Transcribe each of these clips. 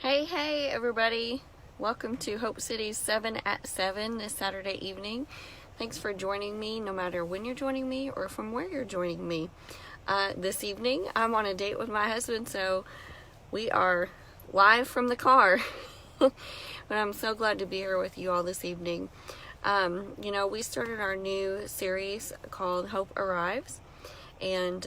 Hey everybody. Welcome to Hope City's 7 at 7 this Saturday evening. Thanks for joining me, no matter when you're joining me or from where you're joining me. This evening, I'm on a date with my husband, so we are live from the car. But I'm so glad to be here with you all this evening. We started our new series called Hope Arrives. And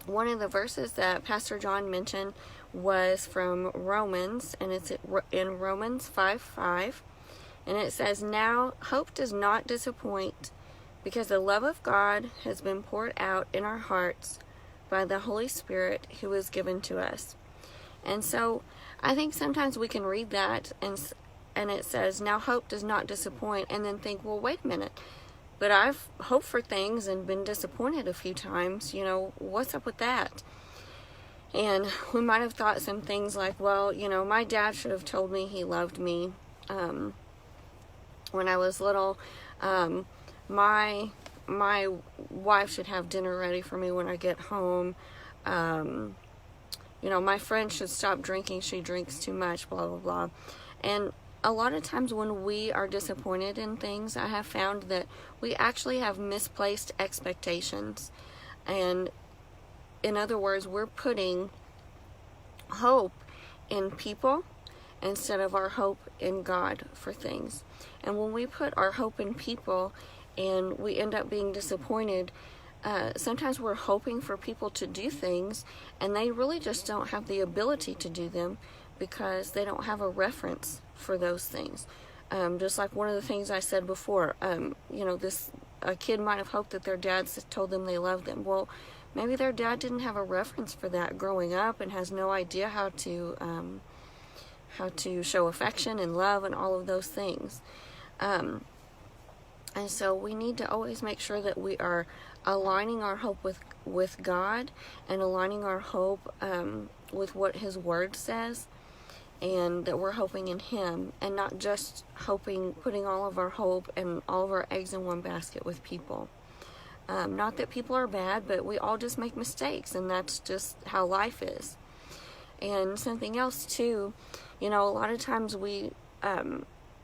one of the verses that Pastor John mentioned was from Romans, and it's in Romans 5:5, and it says, "Now hope does not disappoint, because the love of God has been poured out in our hearts by the Holy Spirit who is given to us." And so I think sometimes we can read that and it says, "Now hope does not disappoint," and then think, well, wait a minute, but I've hoped for things and been disappointed a few times. What's up with that? And we might have thought some things like, well, my dad should have told me he loved me when I was little. My wife should have dinner ready for me when I get home. My friend should stop drinking. She drinks too much, blah, blah, blah. And a lot of times when we are disappointed in things, I have found that we actually have misplaced expectations. And in other words, we're putting hope in people instead of our hope in God for things. And when we put our hope in people and we end up being disappointed, sometimes we're hoping for people to do things and they really just don't have the ability to do them because they don't have a reference for those things. Just like one of the things I said before, a kid might have hoped that their dad told them they loved them. Well, maybe their dad didn't have a reference for that growing up and has no idea how to show affection and love and all of those things. And so we need to always make sure that we are aligning our hope with God and aligning our hope with what His Word says, and that we're hoping in Him and not just putting all of our hope and all of our eggs in one basket with people. Not that people are bad, but we all just make mistakes, and that's just how life is. And something else too, a lot of times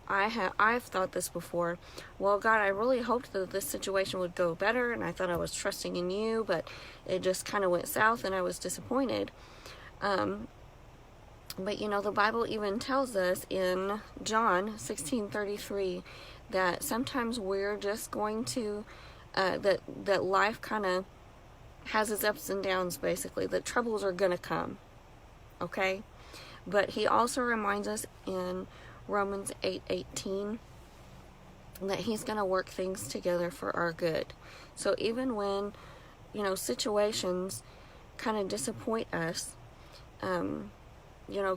I've thought this before. Well, God, I really hoped that this situation would go better, and I thought I was trusting in you, but it just kind of went south, and I was disappointed. But the Bible even tells us in John 16:33 that sometimes we're just going to that life kind of has its ups and downs, basically. That troubles are going to come, okay? But He also reminds us in Romans 8:18 that He's going to work things together for our good. So even when, situations kind of disappoint us,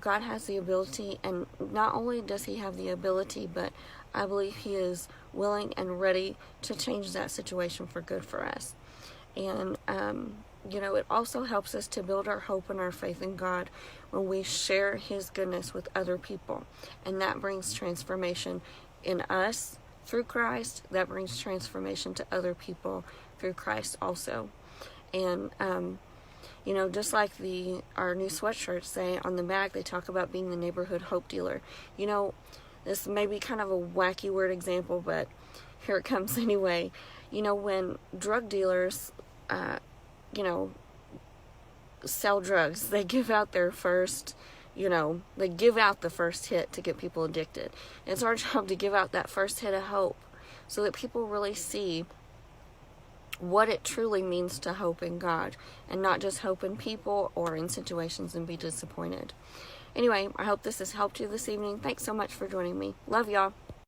God has the ability, and not only does He have the ability, but I believe He is willing and ready to change that situation for good for us. And, it also helps us to build our hope and our faith in God when we share His goodness with other people. And that brings transformation in us through Christ. That brings transformation to other people through Christ also. And, just like our new sweatshirts say on the back, they talk about being the neighborhood hope dealer. This may be kind of a wacky word example, but here it comes anyway. When drug dealers, sell drugs, they give out their first, they give out the first hit to get people addicted. And it's our job to give out that first hit of hope so that people really see what it truly means to hope in God and not just hope in people or in situations and be disappointed. Anyway, I hope this has helped you this evening. Thanks so much for joining me. Love y'all.